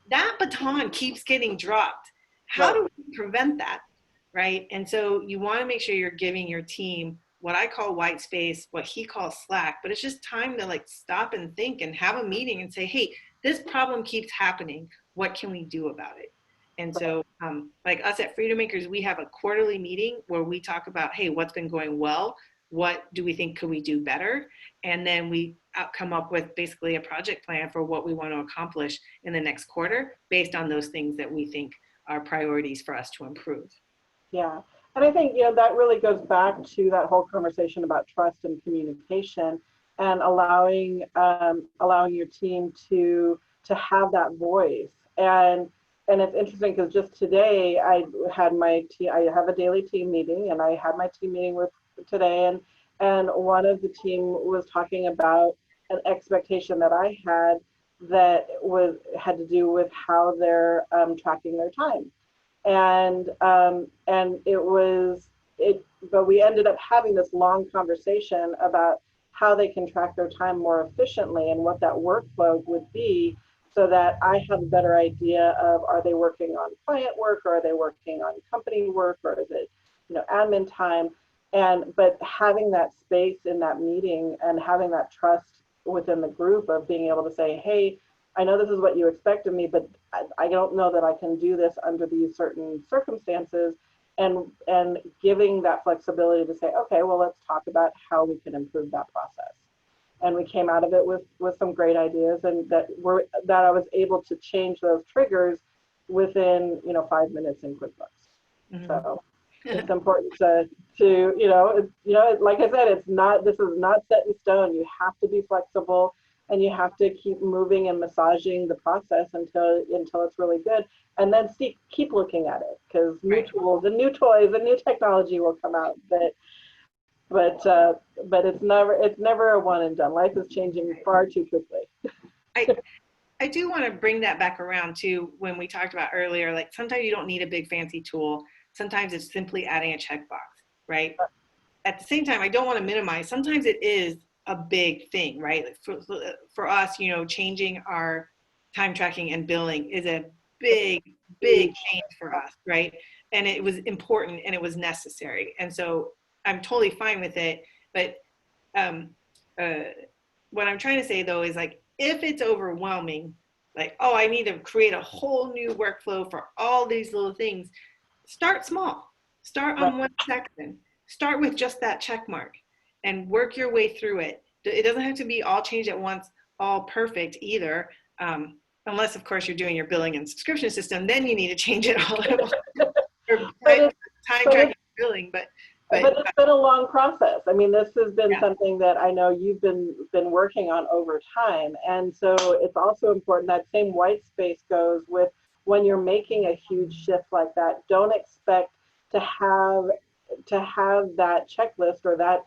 that baton keeps getting dropped. How do we prevent that, right? And so you want to make sure you're giving your team what I call white space, what he calls slack, but it's just time to like stop and think and have a meeting and say, hey, this problem keeps happening. What can we do about it? And so like us at Freedom Makers, we have a quarterly meeting where we talk about, hey, what's been going well? What do we think could we do better? And then we come up with basically a project plan for what we want to accomplish in the next quarter based on those things that we think are priorities for us to improve. Yeah. And I think, that really goes back to that whole conversation about trust and communication and allowing your team to have that voice. And it's interesting because just today I have a daily team meeting, and I had my team meeting with today, and one of the team was talking about an expectation that I had that had to do with how they're tracking their time. And but we ended up having this long conversation about how they can track their time more efficiently and what that workflow would be, so that I have a better idea of, are they working on client work, or are they working on company work, or is it, admin time? But having that space in that meeting and having that trust within the group of being able to say, hey, I know this is what you expect of me, but I don't know that I can do this under these certain circumstances, and giving that flexibility to say, okay, well, let's talk about how we can improve that process. and we came out of it with some great ideas, and that I was able to change those triggers within 5 minutes in QuickBooks. Mhm. So it's important to like I said, this is not set in stone. You have to be flexible, and you have to keep moving and massaging the process until it's really good, and then keep looking at it, because new tools and new toys and new technology will come out. But it's never a one and done. Life is changing far too quickly. I do want to bring that back around to when we talked about earlier, like sometimes you don't need a big fancy tool. Sometimes it's simply adding a checkbox, right? At the same time, I don't want to minimize. Sometimes it is a big thing, right? Like for us, changing our time tracking and billing is a big, big change for us, right? And it was important and it was necessary. And so I'm totally fine with it. But um, uh, what I'm trying to say though is, like, if it's overwhelming, like, oh, I need to create a whole new workflow for all these little things, start small. Start on one section. Start with just that check mark and work your way through it. It doesn't have to be all changed at once, all perfect either. Unless, of course, you're doing your billing and subscription system, then you need to change it all at once. Or time tracking billing, but it's been a long process. I mean, this has been yeah. something that I know you've been working on over time. And so it's also important that same white space goes with when you're making a huge shift like that. Don't expect to have that checklist or that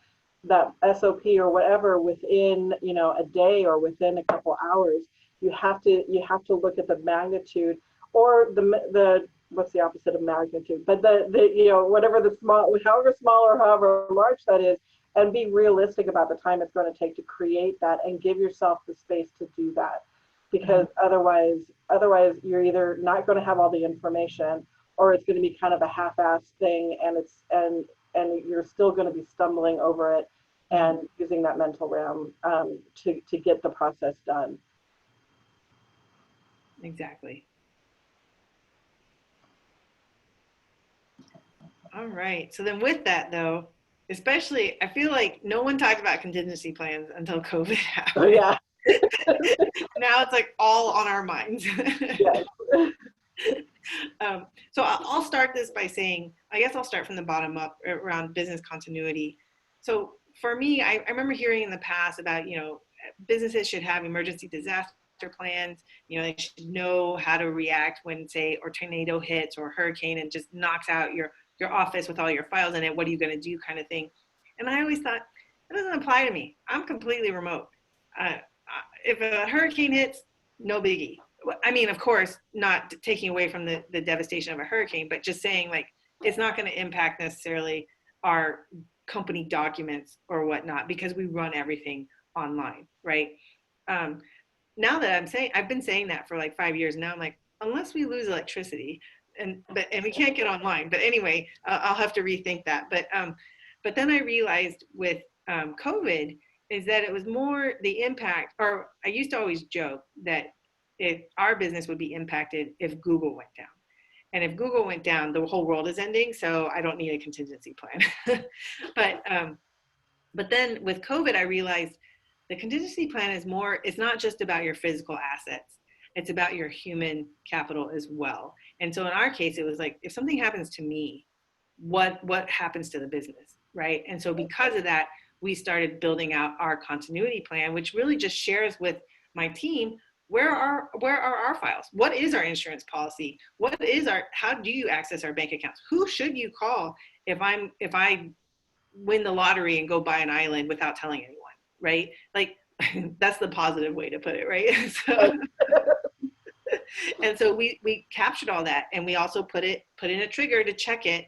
SOP or whatever within a day or within a couple hours. You have to look at the magnitude, or the what's the opposite of magnitude, but the whatever the small, however small or however large that is, and be realistic about the time it's going to take to create that, and give yourself the space to do that, because otherwise you're either not going to have all the information, or it's going to be kind of a half-assed thing, and you're still going to be stumbling over it and using that mental realm to get the process done. Exactly. All right. So then with that though, especially, I feel like no one talked about contingency plans until COVID happened. Oh, yeah. Now it's like all on our minds. Yes. So I'll start this by saying, I guess I'll start from the bottom up around business continuity. So for me, I remember hearing in the past about, businesses should have emergency disaster plans. They should know how to react when, say, or tornado hits or hurricane and just knocks out your office with all your files in it. What are you going to do, kind of thing. And I always thought, that doesn't apply to me. I'm completely remote. If a hurricane hits, no biggie. I mean, of course, not taking away from the devastation of a hurricane, but just saying, like, it's not going to impact necessarily our company documents or whatnot, because we run everything online, right? Now that I've been saying that for like 5 years now. I'm like, unless we lose electricity and we can't get online. But anyway, I'll have to rethink that. But then I realized with COVID is that it was more the impact, or I used to always joke that our business would be impacted if Google went down. And if Google went down, the whole world is ending. So I don't need a contingency plan. But then with COVID, I realized the contingency plan is more, it's not just about your physical assets. It's about your human capital as well. And so in our case, it was like, if something happens to me, what happens to the business, right? And so because of that, we started building out our continuity plan, which really just shares with my team, where are our files? What is our insurance policy? How do you access our bank accounts? Who should you call if I win the lottery and go buy an island without telling anyone, right? Like, that's the positive way to put it, right? And so we captured all that, and we also put in a trigger to check it.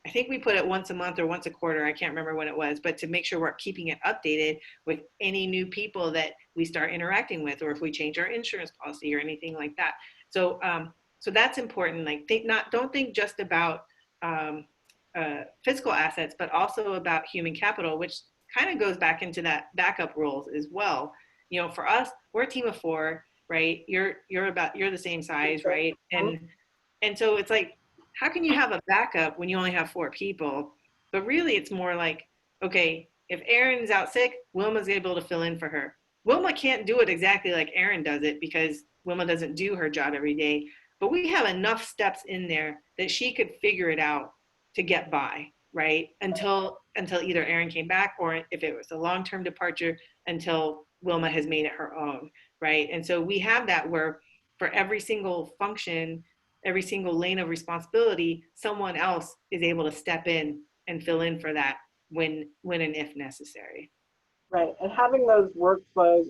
I think we put it once a month or once a quarter. I can't remember when it was, but to make sure we're keeping it updated with any new people that we start interacting with, or if we change our insurance policy or anything like that. So that's important. Like, don't think just about physical assets, but also about human capital, which kind of goes back into that backup roles as well. For us, we're a team of 4, right? You're the same size, right? And so it's like, how can you have a backup when you only have 4 people? But really, it's more like, okay, If Erin's out sick, Wilma's able to fill in for her. Wilma can't do it exactly like Erin does it because Wilma doesn't do her job every day, but we have enough steps in there that she could figure it out to get by, right? Until either Erin came back, or if it was a long-term departure, until Wilma has made it her own, right? And so we have that where for every single function, every single lane of responsibility, someone else is able to step in and fill in for that when and if necessary. Right, and having those workflows,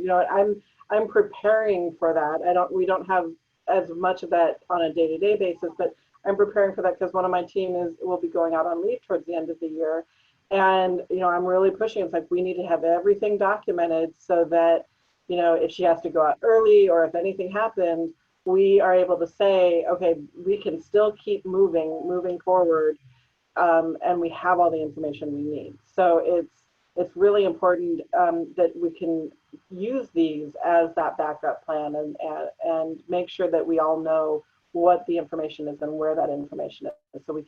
I'm preparing for that. We don't have as much of that on a day-to-day basis, but I'm preparing for that because one of my team will be going out on leave towards the end of the year. And, I'm really pushing. It's like, we need to have everything documented so that, if she has to go out early or if anything happens, we are able to say, okay, we can still keep moving forward. And we have all the information we need. So it's really important that we can use these as that backup plan and make sure that we all know what the information is and where that information is, so we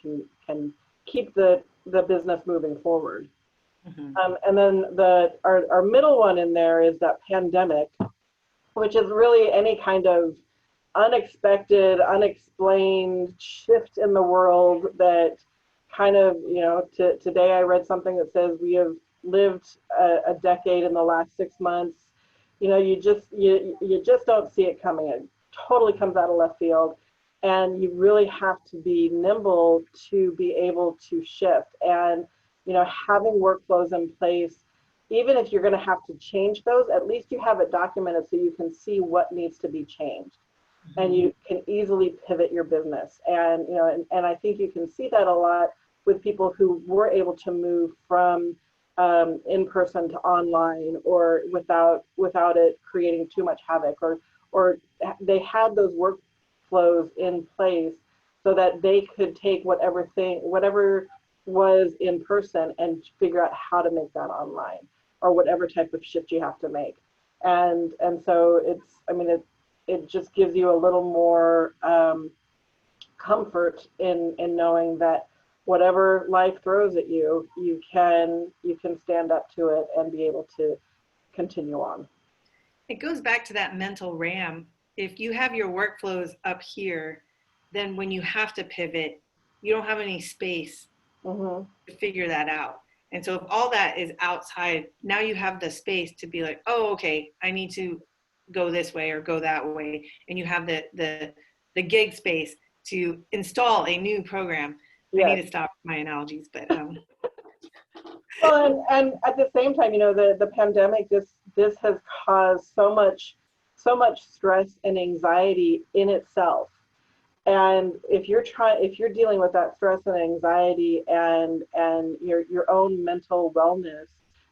can keep the business moving forward. Mm-hmm. And then our middle one in there is that pandemic, which is really any kind of unexpected, unexplained shift in the world that kind of, today I read something that says we have lived a decade in the last 6 months. You just don't see it coming. It totally comes out of left field, and you really have to be nimble to be able to shift. And having workflows in place, even if you're going to have to change those, at least you have it documented so you can see what needs to be changed. Mm-hmm. And you can easily pivot your business. And and I think you can see that a lot with people who were able to move from in person to online, or without it creating too much havoc, or they had those workflows in place so that they could take whatever was in person and figure out how to make that online, or whatever type of shift you have to make. And so it just gives you a little more comfort in knowing that whatever life throws at you, you can stand up to it and be able to continue on. It goes back to that mental RAM. If you have your workflows up here, then when you have to pivot, you don't have any space to figure that out. And so if all that is outside, now you have the space to be like, oh, okay, I need to go this way or go that way. And you have the gig space to install a new program. Yes. I need to stop my analogies, but well, and at the same time, the pandemic, this has caused so much stress and anxiety in itself. And if you're dealing with that stress and anxiety and your own mental wellness,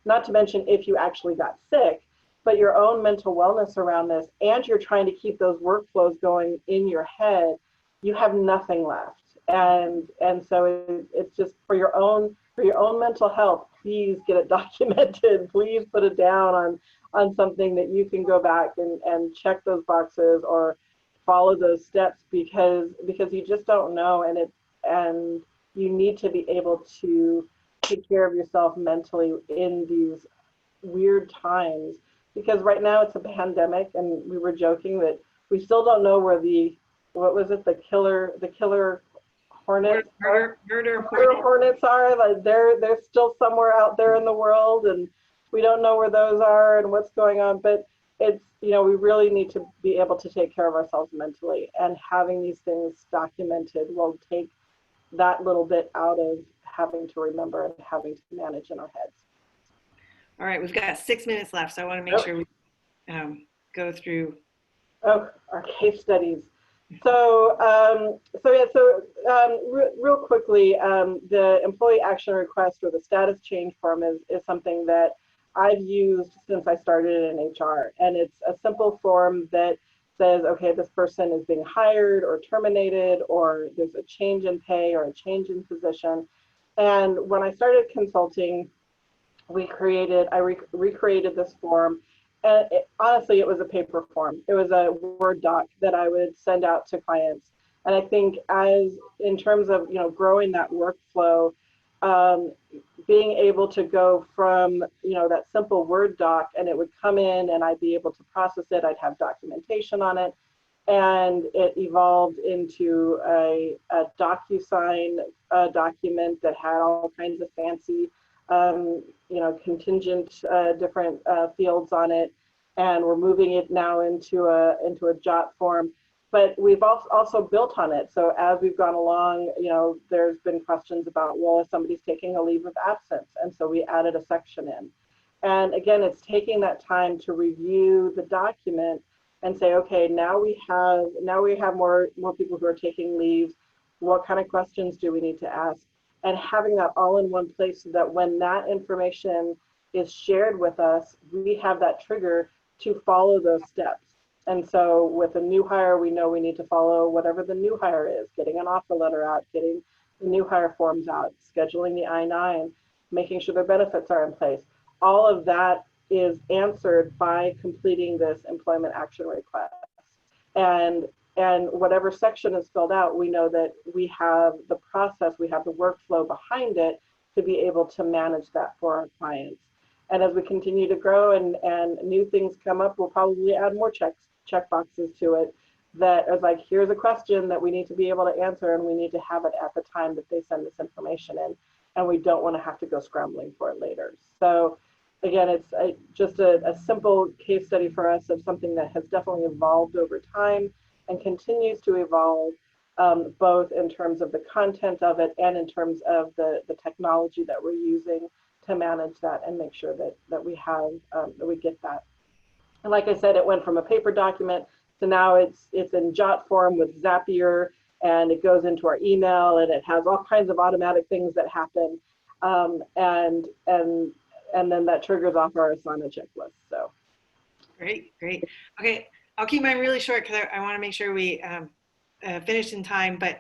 not to mention if you actually got sick, but your own mental wellness around this, and you're trying to keep those workflows going in your head, you have nothing left. And so it's just for your own mental health, please get it documented. Please put it down on something that you can go back and check those boxes or follow those steps, because you just don't know, and you need to be able to take care of yourself mentally in these weird times, because right now it's a pandemic, and we were joking that we still don't know where the killer hornets murder hornets are. Like they're still somewhere out there in the world, and we don't know where those are and what's going on. But it's, we really need to be able to take care of ourselves mentally, and having these things documented will take that little bit out of having to remember and having to manage in our heads. All right, we've got 6 minutes left, so I want to make sure we go through. Oh, our case studies. So, real quickly, the employee action request, or the status change form, is something that I've used since I started in HR. And it's a simple form that says, okay, this person is being hired or terminated, or there's a change in pay or a change in position. And when I started consulting, I recreated this form. And honestly, it was a paper form. It was a Word doc that I would send out to clients. And I think in terms of, growing that workflow, being able to go from, you know, that simple Word doc, and it would come in and I'd be able to process it. I'd have documentation on it. And it evolved into a DocuSign document that had all kinds of fancy, you know, contingent different fields on it. And we're moving it now into a jot form. But we've also built on it. So as we've gone along, you know, there's been questions about, well, if somebody's taking a leave of absence. And so we added a section in. And again, it's taking that time to review the document and say, okay, now we have more people who are taking leaves. What kind of questions do we need to ask? And having that all in one place so that when that information is shared with us, we have that trigger to follow those steps. And so with a new hire, we know we need to follow whatever the new hire is, getting an offer letter out, getting the new hire forms out, scheduling the I-9, making sure their benefits are in place. All of that is answered by completing this employment action request. And whatever section is filled out, we know that we have the process, we have the workflow behind it to be able to manage that for our clients. And as we continue to grow and new things come up, we'll probably add more check boxes to it that is like, here's a question that we need to be able to answer, and we need to have it at the time that they send this information in, and we don't want to have to go scrambling for it later. So again, it's just a simple case study for us of something that has definitely evolved over time and continues to evolve, both in terms of the content of it and in terms of the technology that we're using to manage that and make sure that we have, that we get that. And like I said, it went from a paper document to now it's in jot form with Zapier, and it goes into our email, and it has all kinds of automatic things that happen. And then that triggers off our Asana checklist. So great. Okay, I'll keep mine really short because I want to make sure we finish in time. But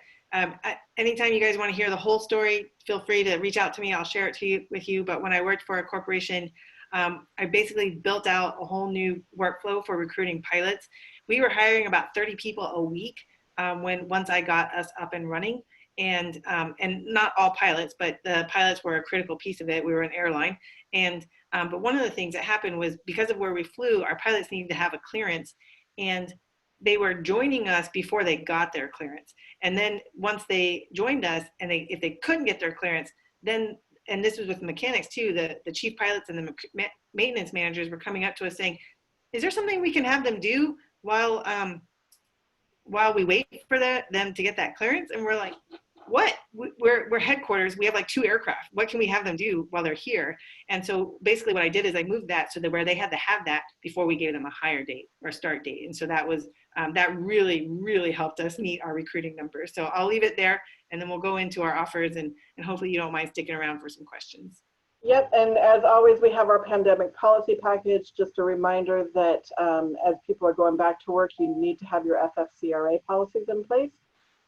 anytime you guys want to hear the whole story, feel free to reach out to me. I'll share it with you. But when I worked for a corporation, I basically built out a whole new workflow for recruiting pilots. We were hiring about 30 people a week once I got us up and running. And not all pilots, but the pilots were a critical piece of it. We were an airline. And but one of the things that happened was because of where we flew, our pilots needed to have a clearance, and they were joining us before they got their clearance. And then once they joined us, and if they couldn't get their clearance, then, and this was with mechanics too, the chief pilots and the maintenance managers were coming up to us saying, is there something we can have them do while we wait for them to get that clearance? And we're like, what? We're headquarters. We have like 2 aircraft. What can we have them do while they're here? And so basically what I did is I moved that so that where they had to have that before we gave them a hire date or start date. And so that was, that really, really helped us meet our recruiting numbers. So I'll leave it there, and then we'll go into our offers, and hopefully you don't mind sticking around for some questions. Yep, and as always, we have our pandemic policy package. Just a reminder that as people are going back to work, you need to have your FFCRA policies in place.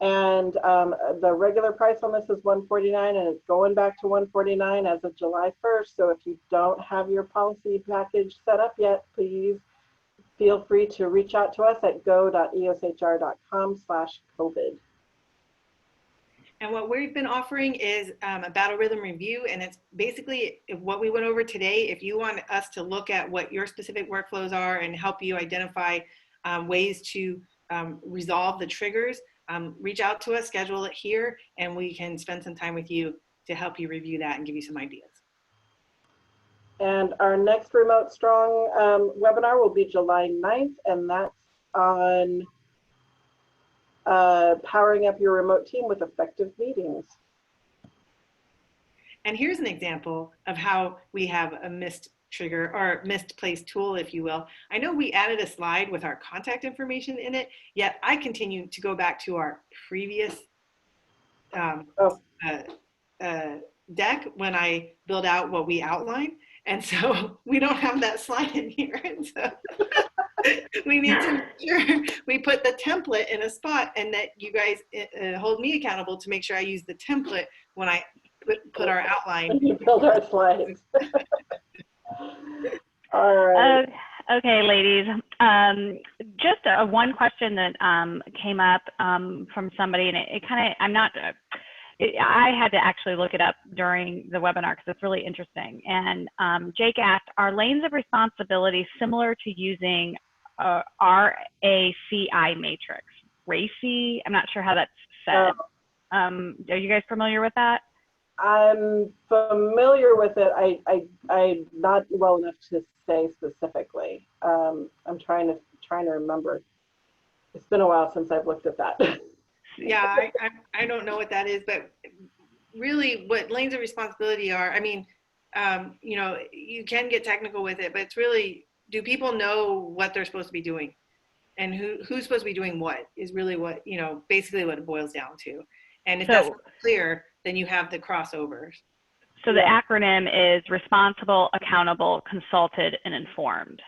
And the regular price on this is $149, and it's going back to $149 as of July 1st. So if you don't have your policy package set up yet, please feel free to reach out to us at go.eoshr.com/COVID. And what we've been offering is a battle rhythm review, and it's basically what we went over today. If you want us to look at what your specific workflows are and help you identify ways to resolve the triggers, reach out to us, schedule it here, and we can spend some time with you to help you review that and give you some ideas. And our next Remote Strong webinar will be July 9th, and that's on powering up your remote team with effective meetings. And here's an example of how we have a missed trigger or misplaced tool, if you will. I know we added a slide with our contact information in it, yet I continue to go back to our previous deck when I build out what we outline. And so we don't have that slide in here. And so we need to make sure we put the template in a spot, and that you guys hold me accountable to make sure I use the template when I put our outline. When you build our slides. All right. Okay, ladies. Just one question that came up from somebody, and it kind of, I had to actually look it up during the webinar because it's really interesting. And Jake asked, are lanes of responsibility similar to using RACI matrix? RACI, I'm not sure how that's said. Are you guys familiar with that? I'm familiar with it. I'm not well enough to say specifically. I'm trying to remember. It's been a while since I've looked at that. Yeah, I don't know what that is, but really what lanes of responsibility are, I mean, you know, you can get technical with it, but it's really, do people know what they're supposed to be doing? And who's supposed to be doing what is really what, you know, basically what it boils down to. And if that's not clear, then you have the crossovers. So the acronym is responsible, accountable, consulted, and informed.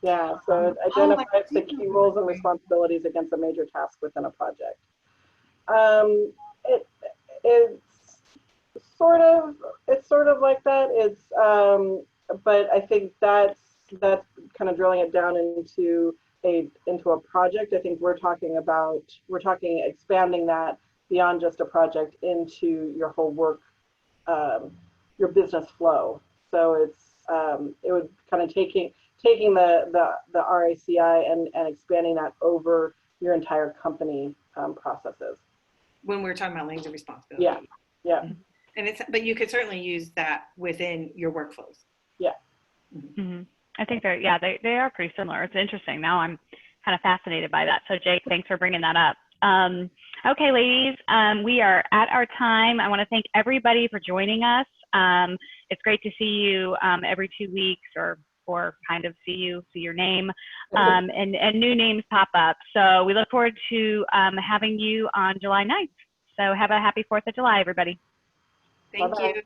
Yeah, so it identifies the key roles and responsibilities against a major task within a project. It's sort of like that. But I think that's kind of drilling it down into a project. I think we're talking expanding that beyond just a project into your whole work, your business flow. So it would kind of taking the RACI and expanding that over your entire company processes. When we're talking about lanes of responsibility. Yeah. And but you could certainly use that within your workflows. Yeah. Mm-hmm. I think they are pretty similar. It's interesting. Now I'm kind of fascinated by that. So Jake, thanks for bringing that up. Okay, ladies, we are at our time. I want to thank everybody for joining us. It's great to see you every 2 weeks or kind of see your name and new names pop up. So we look forward to having you on July 9th. So have a happy 4th of July, everybody. Thank you.